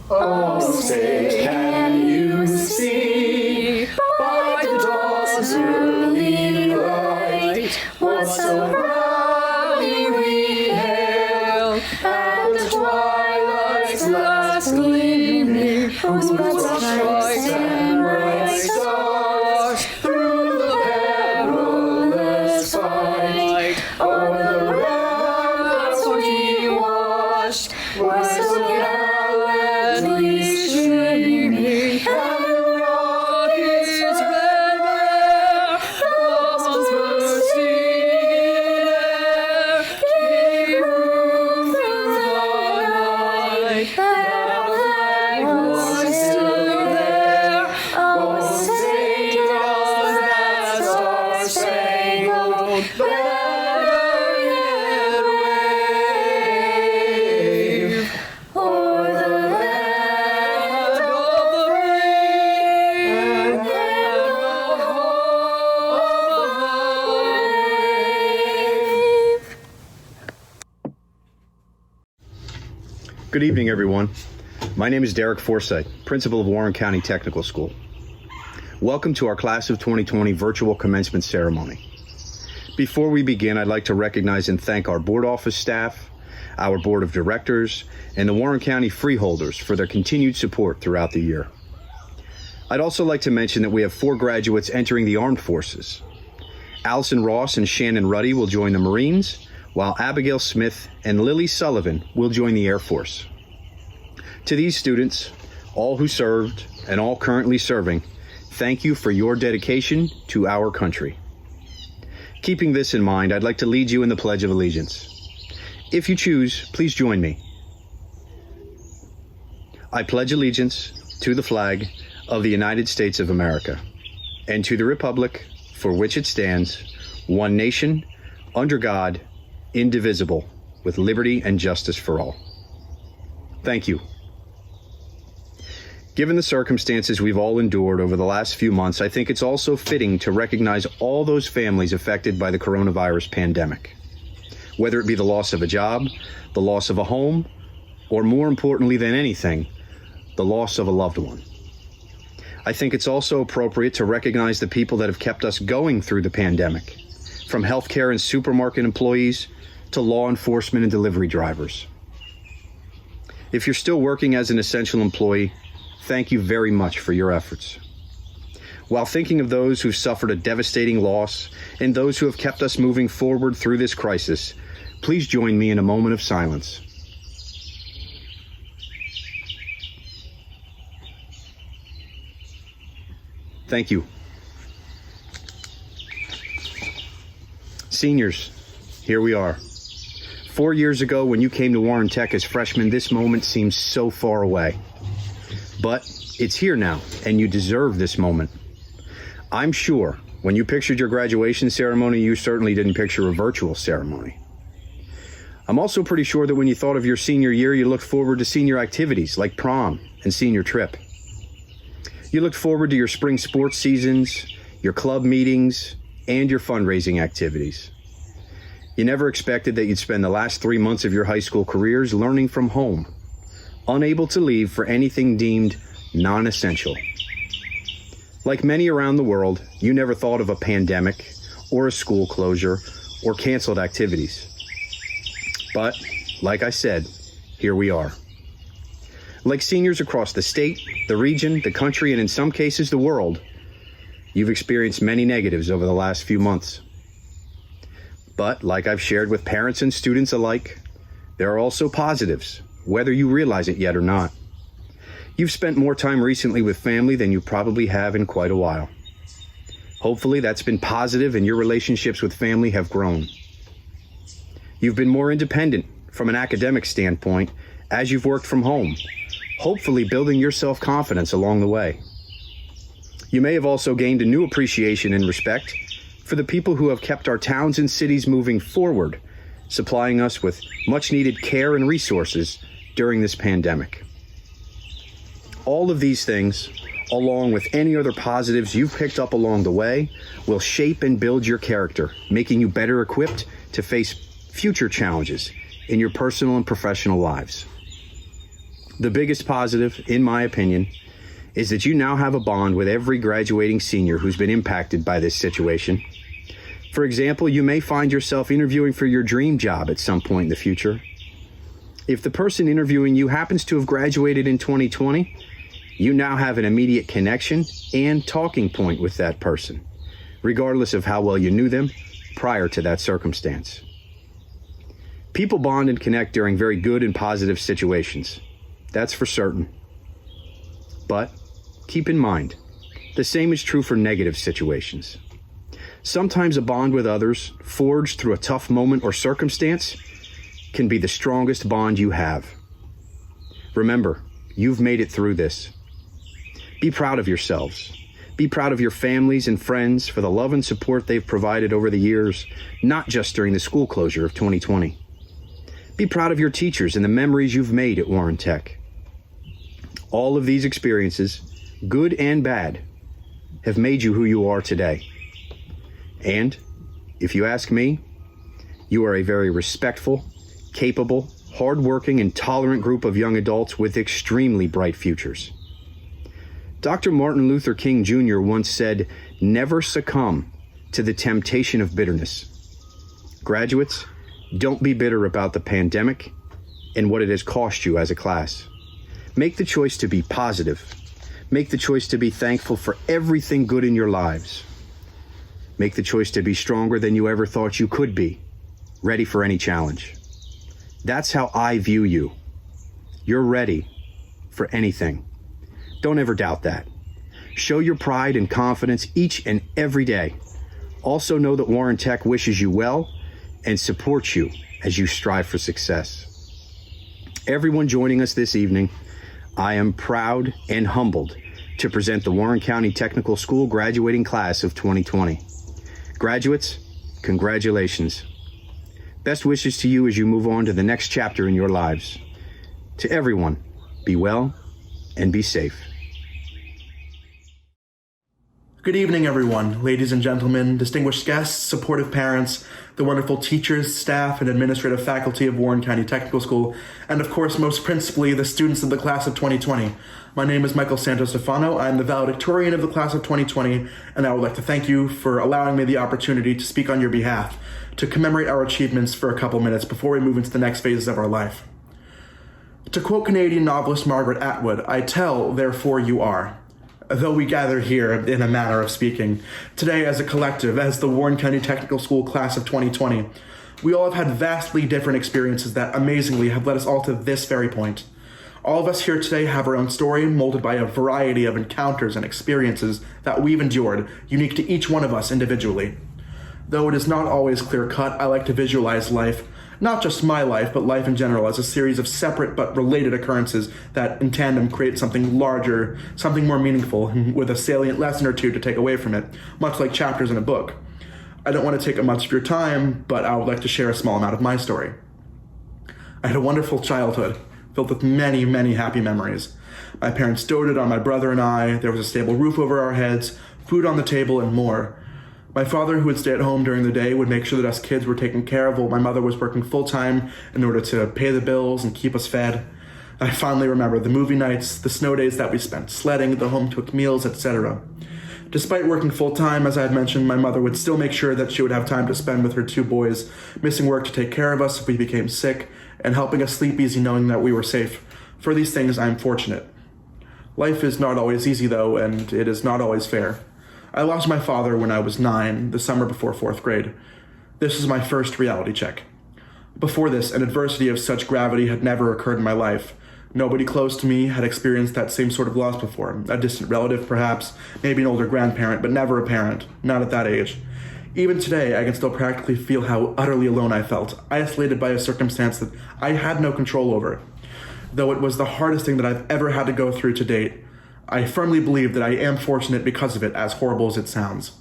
Oh, say can you see by the dawn's early light what so proudly we hailed at the twilight's last gleaming, whose bright and bright stars through the perilous fight o'er the ramparts we watched were so gallantly streaming, and the rocket's red glare, blossoms bursting in air, gave room through the night that our flag was still there. Oh, sing does that star-spangled banner yet wave o'er the land of the brave and of the brave. Good evening, everyone. My name is Derek Forsythe, principal of Warren County Technical School. Welcome to our Class of 2020 virtual commencement ceremony. Before we begin, I'd like to recognize and thank our board office staff, our board of directors, and the Warren County freeholders for their continued support throughout the year. I'd also like to mention that we have 4 graduates entering the armed forces. Allison Ross and Shannon Ruddy will join the Marines, while Abigail Smith and Lily Sullivan will join the Air Force. To these students, all who served and all currently serving, thank you for your dedication to our country. Keeping this in mind, I'd like to lead you in the Pledge of Allegiance. If you choose, please join me. I pledge allegiance to the flag of the United States of America and to the republic for which it stands, one nation, under God, indivisible, with liberty and justice for all. Thank you. Given the circumstances we've all endured over the last few months, I think it's also fitting to recognize all those families affected by the coronavirus pandemic. Whether it be the loss of a job, the loss of a home, or more importantly than anything, the loss of a loved one. I think it's also appropriate to recognize the people that have kept us going through the pandemic, from healthcare and supermarket employees to law enforcement and delivery drivers. If you're still working as an essential employee, thank you very much for your efforts. While thinking of those who've suffered a devastating loss and those who have kept us moving forward through this crisis, please join me in a moment of silence. Thank you. Seniors, here we are. 4 years ago, when you came to Warren Tech as freshmen, this moment seems so far away. But it's here now, and you deserve this moment. I'm sure when you pictured your graduation ceremony, you certainly didn't picture a virtual ceremony. I'm also pretty sure that when you thought of your senior year, you looked forward to senior activities like prom and senior trip. You looked forward to your spring sports seasons, your club meetings, and your fundraising activities. You never expected that you'd spend the last 3 months of your high school careers learning from home, unable to leave for anything deemed non-essential. Like many around the world, you never thought of a pandemic or a school closure or canceled activities. But, like I said, here we are. Like seniors across the state, the region, the country, and in some cases the world, you've experienced many negatives over the last few months. But, like I've shared with parents and students alike, there are also positives, whether you realize it yet or not. You've spent more time recently with family than you probably have in quite a while. Hopefully that's been positive and your relationships with family have grown. You've been more independent from an academic standpoint as you've worked from home, hopefully building your self-confidence along the way. You may have also gained a new appreciation and respect for the people who have kept our towns and cities moving forward, supplying us with much-needed care and resources during this pandemic. All of these things, along with any other positives you've picked up along the way, will shape and build your character, making you better equipped to face future challenges in your personal and professional lives. The biggest positive, in my opinion, is that you now have a bond with every graduating senior who's been impacted by this situation. For example, you may find yourself interviewing for your dream job at some point in the future. If the person interviewing you happens to have graduated in 2020, you now have an immediate connection and talking point with that person, regardless of how well you knew them prior to that circumstance. People bond and connect during very good and positive situations. That's for certain. But keep in mind, the same is true for negative situations. Sometimes a bond with others, forged through a tough moment or circumstance, can be the strongest bond you have. Remember, you've made it through this. Be proud of yourselves. Be proud of your families and friends for the love and support they've provided over the years, not just during the school closure of 2020. Be proud of your teachers and the memories you've made at Warren Tech. All of these experiences, good and bad, have made you who you are today. And, if you ask me, you are a very respectful, capable, hardworking, and tolerant group of young adults with extremely bright futures. Dr. Martin Luther King Jr. once said, "Never succumb to the temptation of bitterness." Graduates, don't be bitter about the pandemic and what it has cost you as a class. Make the choice to be positive. Make the choice to be thankful for everything good in your lives. Make the choice to be stronger than you ever thought you could be, ready for any challenge. That's how I view you. You're ready for anything. Don't ever doubt that. Show your pride and confidence each and every day. Also know that Warren Tech wishes you well and supports you as you strive for success. Everyone joining us this evening, I am proud and humbled to present the Warren County Technical School graduating class of 2020. Graduates, congratulations. Best wishes to you as you move on to the next chapter in your lives. To everyone, be well and be safe. Good evening, everyone, ladies and gentlemen, distinguished guests, supportive parents, the wonderful teachers, staff, and administrative faculty of Warren County Technical School, and of course, most principally, the students of the class of 2020. My name is Michael Santostefano. I'm the valedictorian of the class of 2020, and I would like to thank you for allowing me the opportunity to speak on your behalf, to commemorate our achievements for a couple minutes before we move into the next phases of our life. To quote Canadian novelist Margaret Atwood, "I tell, therefore you are." Though we gather here, in a manner of speaking, today as a collective, as the Warren County Technical School class of 2020, we all have had vastly different experiences that amazingly have led us all to this very point. All of us here today have our own story, molded by a variety of encounters and experiences that we've endured, unique to each one of us individually. Though it is not always clear-cut, I like to visualize life, not just my life, but life in general, as a series of separate but related occurrences that in tandem create something larger, something more meaningful, with a salient lesson or two to take away from it, much like chapters in a book. I don't want to take up much of your time, but I would like to share a small amount of my story. I had a wonderful childhood, filled with many, many happy memories. My parents doted on my brother and I, there was a stable roof over our heads, food on the table, and more. My father, who would stay at home during the day, would make sure that us kids were taken care of while my mother was working full-time in order to pay the bills and keep us fed. I fondly remember the movie nights, the snow days that we spent sledding, the home-cooked meals, etc. Despite working full-time, as I had mentioned, my mother would still make sure that she would have time to spend with her two boys, missing work to take care of us if we became sick, and helping us sleep easy knowing that we were safe. For these things, I am fortunate. Life is not always easy, though, and it is not always fair. I lost my father when I was 9, the summer before 4th grade. This was my first reality check. Before this, an adversity of such gravity had never occurred in my life. Nobody close to me had experienced that same sort of loss before. A distant relative, perhaps, maybe an older grandparent, but never a parent, not at that age. Even today, I can still practically feel how utterly alone I felt, isolated by a circumstance that I had no control over. Though it was the hardest thing that I've ever had to go through to date, I firmly believe that I am fortunate because of it, as horrible as it sounds.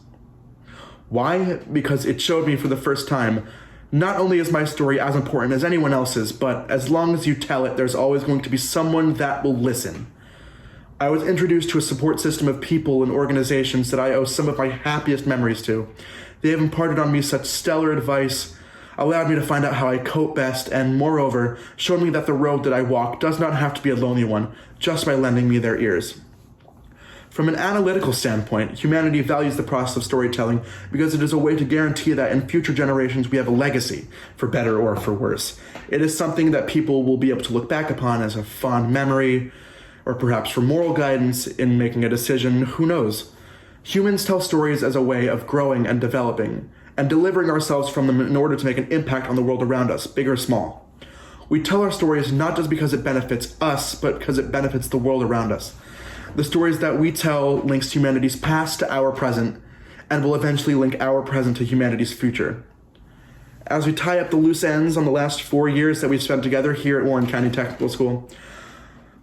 Why? Because it showed me for the first time, not only is my story as important as anyone else's, but as long as you tell it, there's always going to be someone that will listen. I was introduced to a support system of people and organizations that I owe some of my happiest memories to. They have imparted on me such stellar advice. allowed me to find out how I cope best, and moreover, showed me that the road that I walk does not have to be a lonely one, just by lending me their ears. From an analytical standpoint, humanity values the process of storytelling because it is a way to guarantee that in future generations we have a legacy, for better or for worse. It is something that people will be able to look back upon as a fond memory, or perhaps for moral guidance in making a decision, who knows. Humans tell stories as a way of growing and developing, and delivering ourselves from them in order to make an impact on the world around us, big or small. We tell our stories not just because it benefits us, but because it benefits the world around us. The stories that we tell links humanity's past to our present, and will eventually link our present to humanity's future. As we tie up the loose ends on the last 4 years that we've spent together here at Warren County Technical School,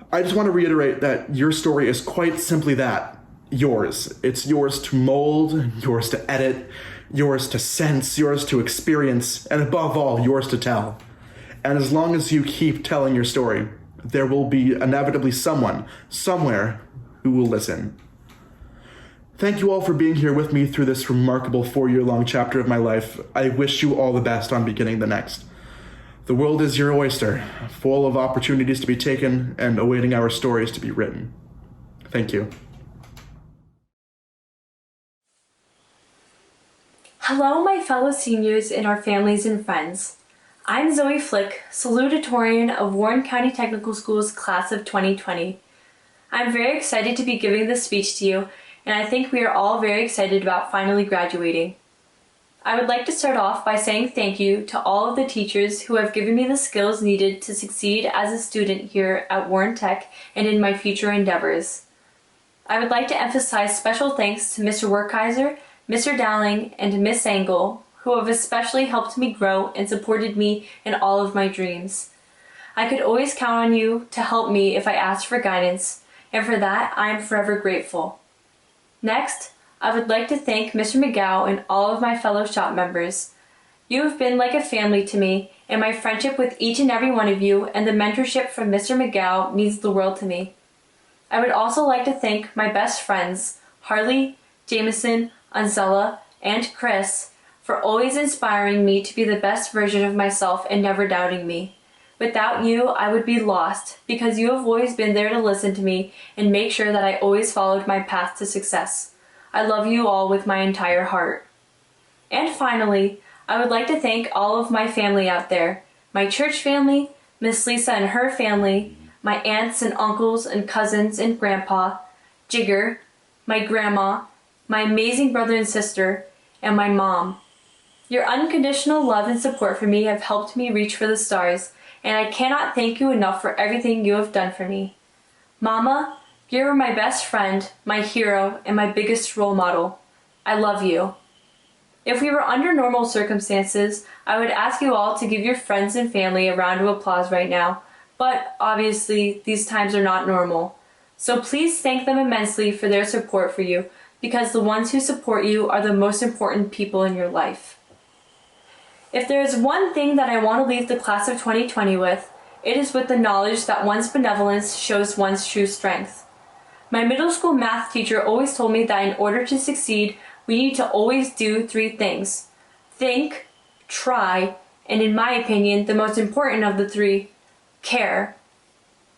I just want to reiterate that your story is quite simply that, yours. It's yours to mold, yours to edit, yours to sense, yours to experience, and above all, yours to tell. And as long as you keep telling your story, there will be inevitably someone, somewhere, who will listen. Thank you all for being here with me through this remarkable 4-year-long chapter of my life. I wish you all the best on beginning the next. The world is your oyster, full of opportunities to be taken and awaiting our stories to be written. Thank you. Hello, my fellow seniors and our families and friends. I'm Zoe Flick, salutatorian of Warren County Technical School's class of 2020. I'm very excited to be giving this speech to you, and I think we are all very excited about finally graduating. I would like to start off by saying thank you to all of the teachers who have given me the skills needed to succeed as a student here at Warren Tech and in my future endeavors. I would like to emphasize special thanks to Mr. Werkheiser, Mr. Dowling, and Miss Engel, who have especially helped me grow and supported me in all of my dreams. I could always count on you to help me if I asked for guidance, and for that I am forever grateful. Next, I would like to thank Mr. McGow and all of my fellow shop members. You have been like a family to me, and my friendship with each and every one of you and the mentorship from Mr. McGow means the world to me. I would also like to thank my best friends, Harley, Jameson, Anzella, and Chris, for always inspiring me to be the best version of myself and never doubting me. Without you, I would be lost, because you have always been there to listen to me and make sure that I always followed my path to success. I love you all with my entire heart. And finally, I would like to thank all of my family out there, my church family, Miss Lisa and her family, my aunts and uncles and cousins and grandpa, Jigger, my grandma, my amazing brother and sister, and my mom. Your unconditional love and support for me have helped me reach for the stars, and I cannot thank you enough for everything you have done for me. Mama, you are my best friend, my hero, and my biggest role model. I love you. If we were under normal circumstances, I would ask you all to give your friends and family a round of applause right now, but obviously these times are not normal. So please thank them immensely for their support for you, because the ones who support you are the most important people in your life. If there is one thing that I want to leave the class of 2020 with, it is with the knowledge that one's benevolence shows one's true strength. My middle school math teacher always told me that in order to succeed, we need to always do 3 things: think, try, and in my opinion, the most important of the 3, care.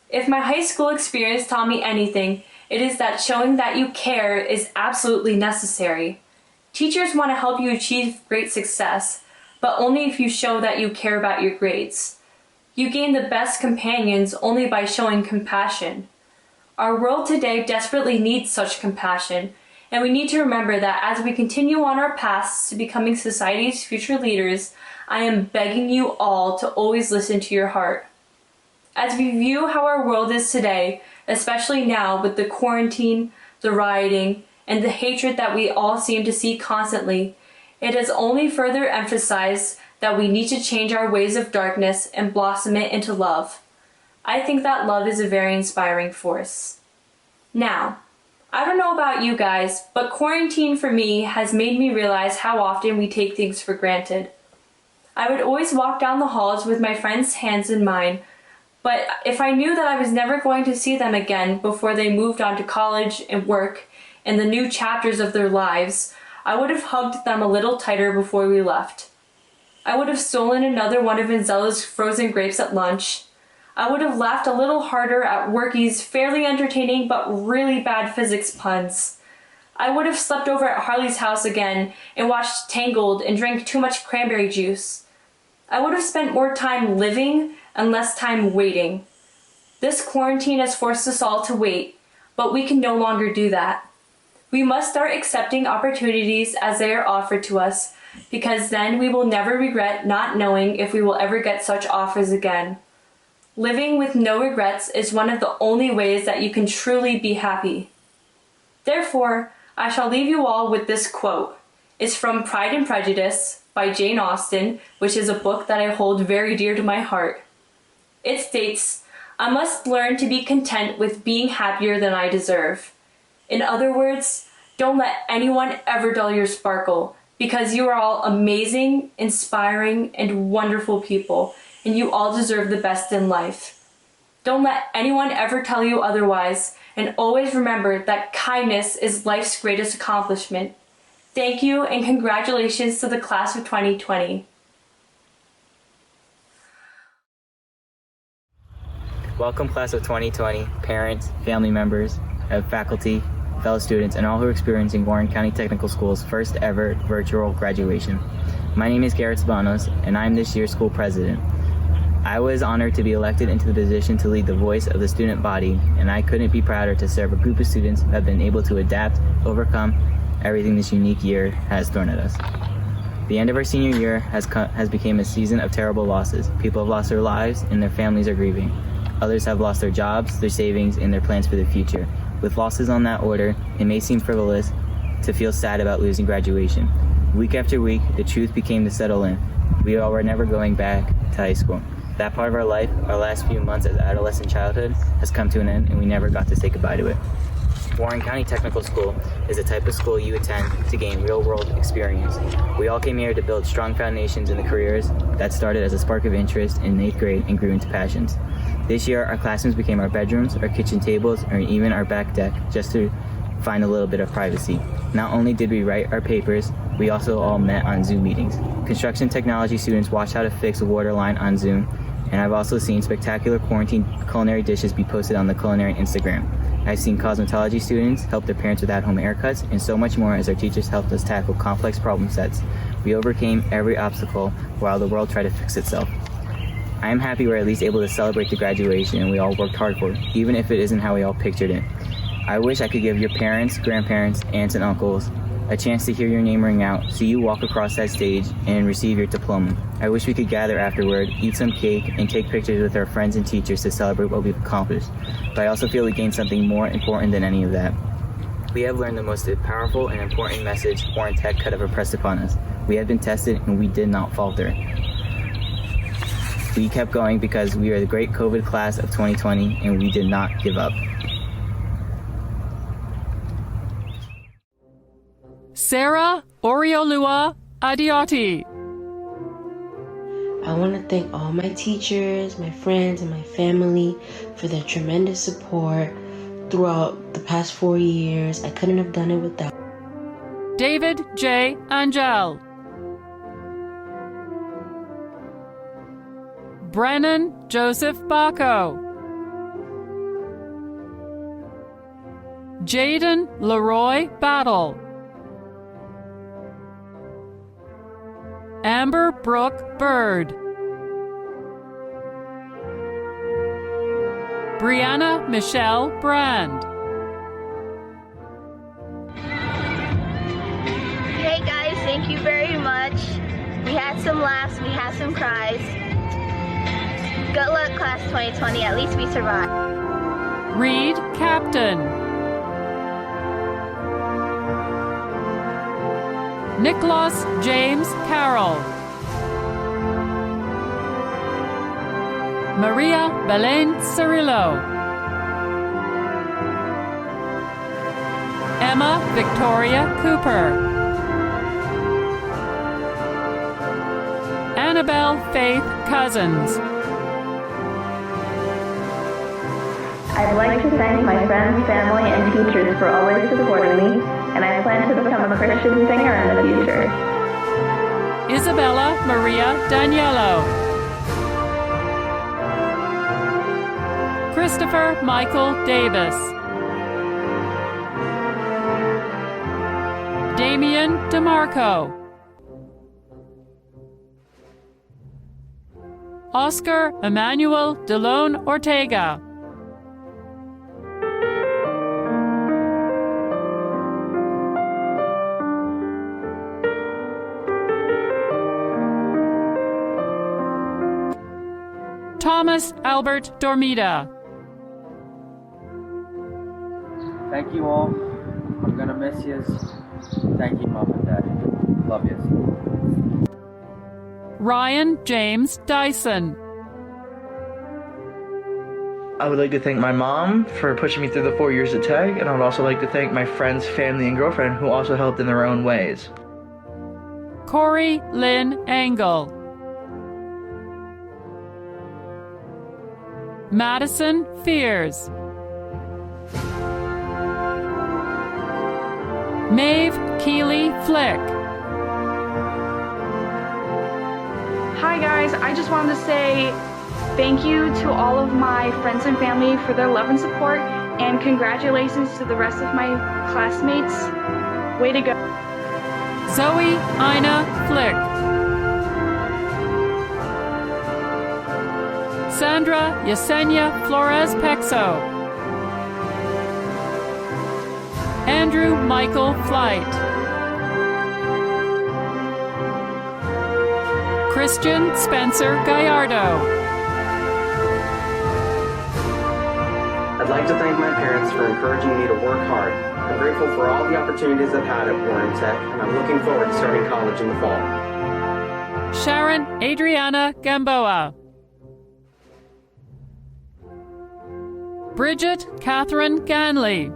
If my high school experience taught me anything, it is that showing that you care is absolutely necessary. Teachers want to help you achieve great success, but only if you show that you care about your grades. You gain the best companions only by showing compassion. Our world today desperately needs such compassion, and we need to remember that as we continue on our paths to becoming society's future leaders, I am begging you all to always listen to your heart. As we view how our world is today, especially now with the quarantine, the rioting, and the hatred that we all seem to see constantly, it has only further emphasized that we need to change our ways of darkness and blossom it into love. I think that love is a very inspiring force. Now, I don't know about you guys, but quarantine for me has made me realize how often we take things for granted. I would always walk down the halls with my friends' hands in mine, but if I knew that I was never going to see them again before they moved on to college and work and the new chapters of their lives, I would have hugged them a little tighter before we left. I would have stolen another one of Angella's frozen grapes at lunch. I would have laughed a little harder at Worky's fairly entertaining but really bad physics puns. I would have slept over at Harley's house again and watched Tangled and drank too much cranberry juice. I would have spent more time living and less time waiting. This quarantine has forced us all to wait, but we can no longer do that. We must start accepting opportunities as they are offered to us, because then we will never regret not knowing if we will ever get such offers again. Living with no regrets is one of the only ways that you can truly be happy. Therefore, I shall leave you all with this quote. It's from Pride and Prejudice by Jane Austen, which is a book that I hold very dear to my heart. It states, "I must learn to be content with being happier than I deserve." In other words, don't let anyone ever dull your sparkle, because you are all amazing, inspiring, and wonderful people, and you all deserve the best in life. Don't let anyone ever tell you otherwise, and always remember that kindness is life's greatest accomplishment. Thank you, and congratulations to the class of 2020. Welcome, class of 2020, parents, family members, faculty, fellow students, and all who are experiencing Warren County Technical School's first ever virtual graduation. My name is Garrett Spanos, and I'm this year's school president. I was honored to be elected into the position to lead the voice of the student body, and I couldn't be prouder to serve a group of students who have been able to adapt, overcome everything this unique year has thrown at us. The end of our senior year has become a season of terrible losses. People have lost their lives, and their families are grieving. Others have lost their jobs, their savings, and their plans for the future. With losses on that order, it may seem frivolous to feel sad about losing graduation. Week after week, the truth became to settle in. We all were never going back to high school. That part of our life, our last few months as adolescent childhood, has come to an end, and we never got to say goodbye to it. Warren County Technical School is the type of school you attend to gain real-world experience. We all came here to build strong foundations in the careers that started as a spark of interest in 8th grade and grew into passions. This year, our classrooms became our bedrooms, our kitchen tables, or even our back deck, just to find a little bit of privacy. Not only did we write our papers, we also all met on Zoom meetings. Construction technology students watched how to fix a water line on Zoom, and I've also seen spectacular quarantine culinary dishes be posted on the culinary Instagram. I've seen cosmetology students help their parents with at-home haircuts, and so much more as our teachers helped us tackle complex problem sets. We overcame every obstacle while the world tried to fix itself. I am happy we're at least able to celebrate the graduation and we all worked hard for it, even if it isn't how we all pictured it. I wish I could give your parents, grandparents, aunts, and uncles a chance to hear your name ring out, see you walk across that stage, and receive your diploma. I wish we could gather afterward, eat some cake, and take pictures with our friends and teachers to celebrate what we've accomplished. But I also feel we gained something more important than any of that. We have learned the most powerful and important message Warren Tech could have impressed upon us. We have been tested, and we did not falter. We kept going because we are the great COVID class of 2020, and we did not give up. Sarah Oriolua Adioti. I want to thank all my teachers, my friends, and my family for their tremendous support throughout the past 4 years. I couldn't have done it without. David J. Angell. Brennan Joseph Bacco. Jayden Leroy Battle. Amber Brooke Bird. Brianna Michele Brand. Hey guys, thank you very much. We had some laughs, we had some cries. Good luck, class 2020. At least we survived. Reid Captain. Nikolaus James Carroll. Maria Belen Cirillo. Emma Victoria Cooper. Annabel Faith Cousins. I'd like to thank my friends, family, and teachers for always supporting me, and I plan to become a Christian singer in the future. Isabella Maria Daniello, Christopher Michael Davis, Damian DeMarco, Oscar Emmanuel DeLone Ortega, Thomas Albert Dormida. Thank you all. I'm gonna miss yous. Thank you, Mom and Dad. Love yous. Ryan James Dyson, I would like to thank my mom for pushing me through the 4 years at Tech, and I would also like to thank my friends, family, and girlfriend who also helped in their own ways. Kori Lynn Engle, Madison Fears, Maeve Keelee Flick, Hi guys, I just wanted to say thank you to all of my friends and family for their love and support, and congratulations to the rest of my classmates. Way to go. Zoe Ina Flick, Sandra Yesenia Flores-Pexo, Andrew Michael Flight, Christian Spencer Gallardo. I'd like to thank my parents for encouraging me to work hard. I'm grateful for all the opportunities I've had at Warren Tech, and I'm looking forward to starting college in the fall. Sharon Adriana Gamboa, Bridget Catherine Ganley,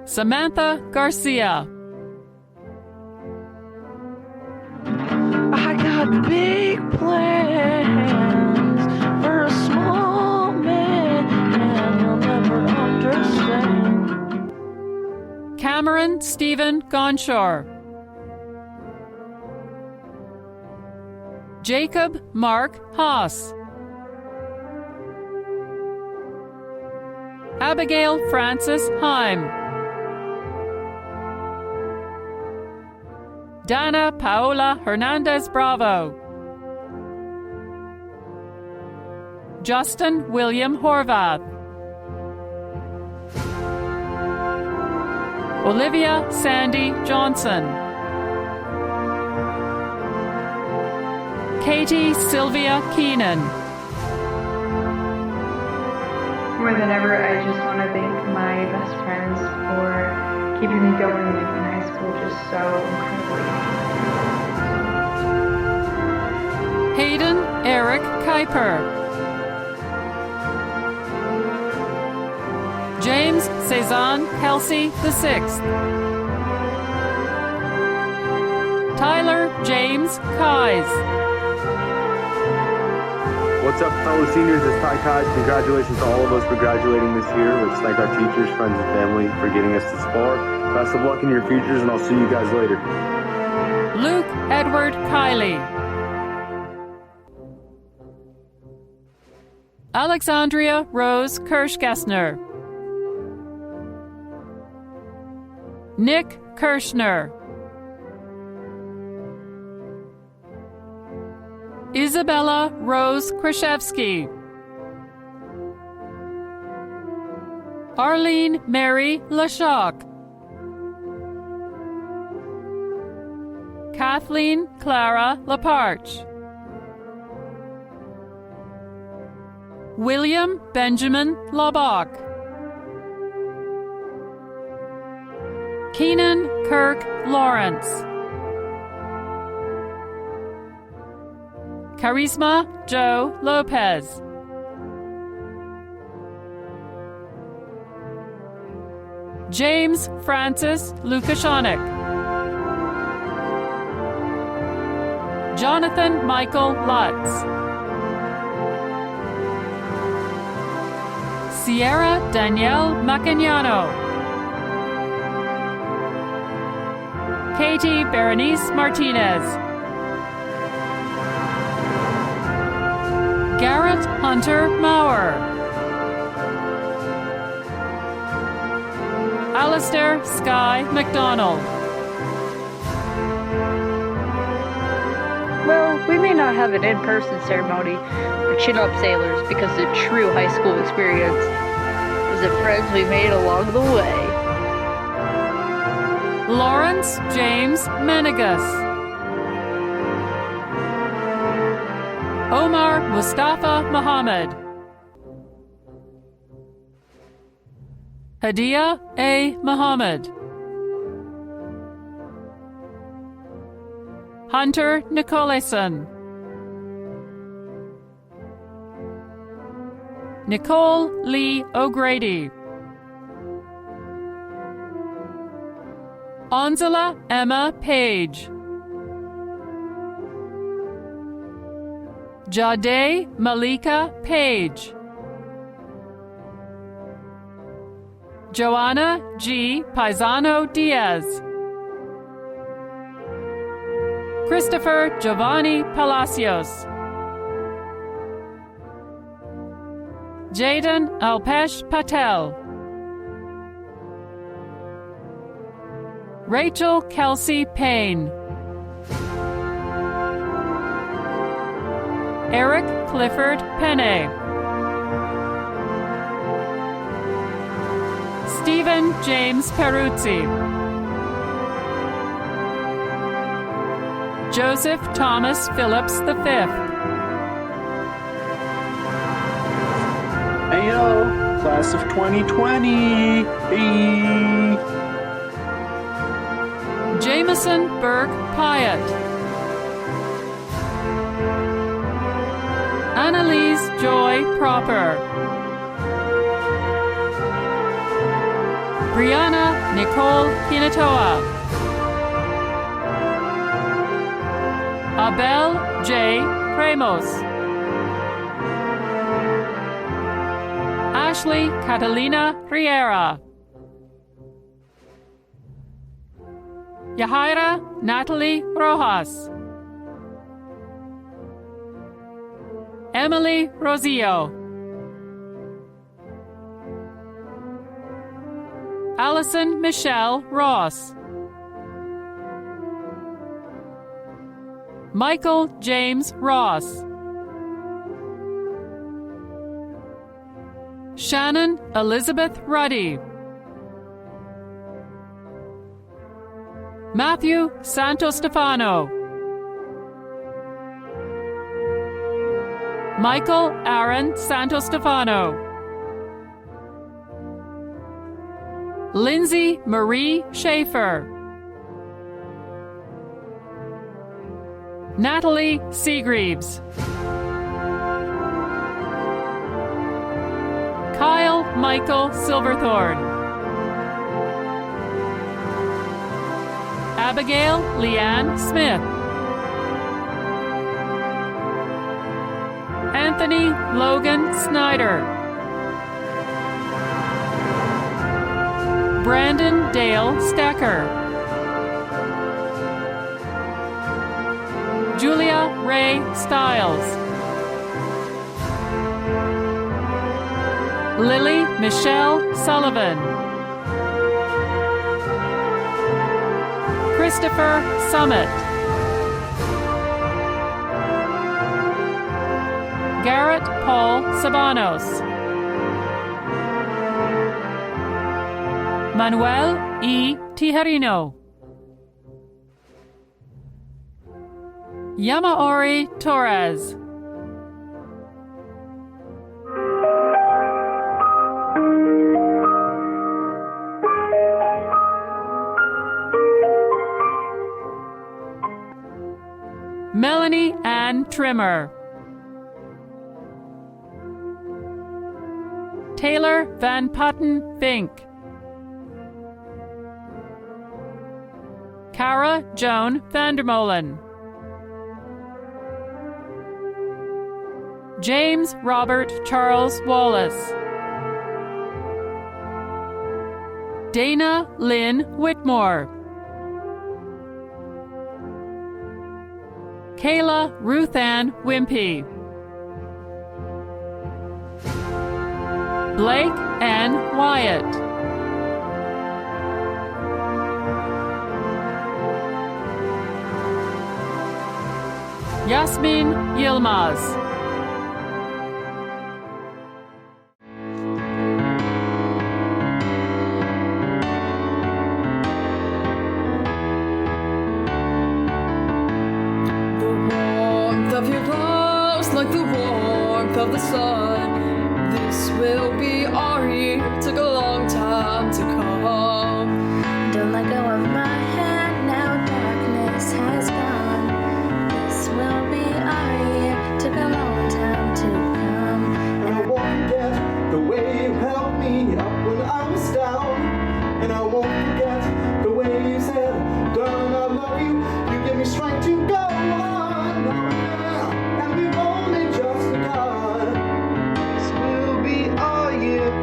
Samantha Garcia, I got big plans for a small man, and you'll never understand. Cameron Stephen Gonshore, Jacob Mark Haas, Abigail Francis Heim, Dana Paola Hernandez-Bravo, Justin William Horvath, Olivia Sandy Johnson, Katie Sylvia Keenan. More than ever, I just want to thank my best friends for keeping me going in high school just so incredibly. Hayden Eric Kuiper, James Cezanne Kelsey VI, Tyler James Kais. What's up, fellow seniors? It's Ty Kais. Congratulations to all of us for graduating this year. Let's thank our teachers, friends, and family for getting us this far. Best of luck in your futures, and I'll see you guys later. Luke Edward Kiley, Alexandria Rose Kirschgessner, Nick Kirschner, Isabella Rose Kraszewski, Arlene Mary Lashock, Kathleen Clara Laparche, William Benjamin Labach, Keenan Kirk Lawrence, Carizma Joe Lopez, James Francis Lukashonik, Jonathan Michael Lutz, Sierra Danielle Macagnano, Katie Berenice Martinez. Garrett Hunter Maurer. Alistair Sky McDonald. Well, we may not have an in-person ceremony for chin-up sailors because the true high school experience was the friends we made along the way. Lawrence James Menegas. Omar Mustafa Muhammad. Hadiya A. Muhammad. Hunter Nicolason. Nicole Lee O'Grady. Anzala Emma Page. Jade Malika Page. Joanna G. Paisano Diaz. Christopher Giovanni Palacios. Jayden Alpesh Patel. Rachel Kelsey Payne. Eric Clifford Penne. Stephen James Peruzzi. Joseph Thomas Phillips V. Hey yo, class of 2020. Hey. Jameson Burke Pyatt. Annaliese Joi Proper. Brianna Nicole Hinatoa. Abel J. Ramos. Ashley Catalina Riera. Yahaira Natalee Rojas. Emily Rosillo. Allison Michelle Ross. Michael James Ross. Shannon Elizabeth Ruddy. Matthew Santostefano. Michael Aaron Santostefano. Lindsay Marie Schaefer. Natalee Segreaves. Kyle Michael Silverthorne. Abigail Leanne Smith. Anthony Logan Snyder. Brandon Dale Stecker. Julia Rae Stiles. Lily Michelle Sullivan. Christopher Summit. Garrett Paul Sabanos. Manuel E. Tijerino. Yamaori Torres. Melanie Ann Trimmer. Taylor Van Putten Fink. Cara Joan Vandermolen. James Robert Charles Wallace. Dayna Lyn Whitmore. Kayla Ruth Ann Wimpy, Blake N. Wyatt, Yasmin Yilmaz, Of your love's like the warmth of the sun. This will be our year. Took a long time to come. Don't let go of my hand, now darkness has gone. This will be our year. Took a long time to come. And I won't forget the way you held me up when I was down. And I won't forget the way you said, darling, I love you. You give me strength to go on.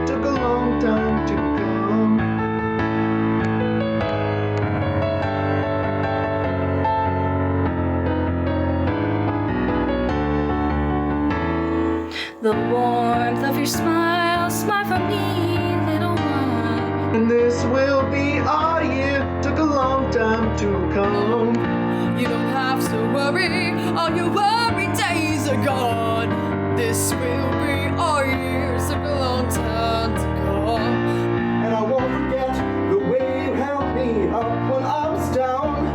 Took a long time to come. The warmth of your smile, smile for me, little one. And this will be our year. Took a long time to come. You don't have to worry, all your worry days are gone. This will be our year. Took a long time to come. And I won't forget the way you held me up when I was down.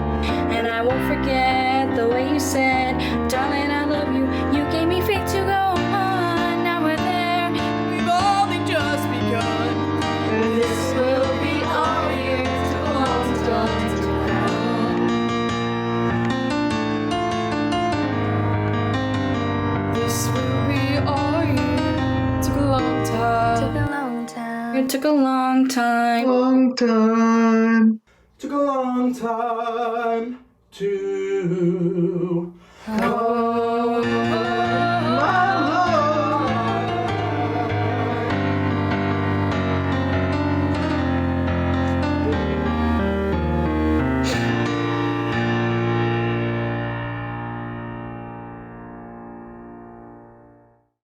And I won't forget the way you said, darling, I love you. You gave me faith to go on. Now we're there, we've only just begun. And this will be our year. Took a long time to come. This will be our year. Took a long time. Took a long time. It took a long time. Long time. Took a long time to come.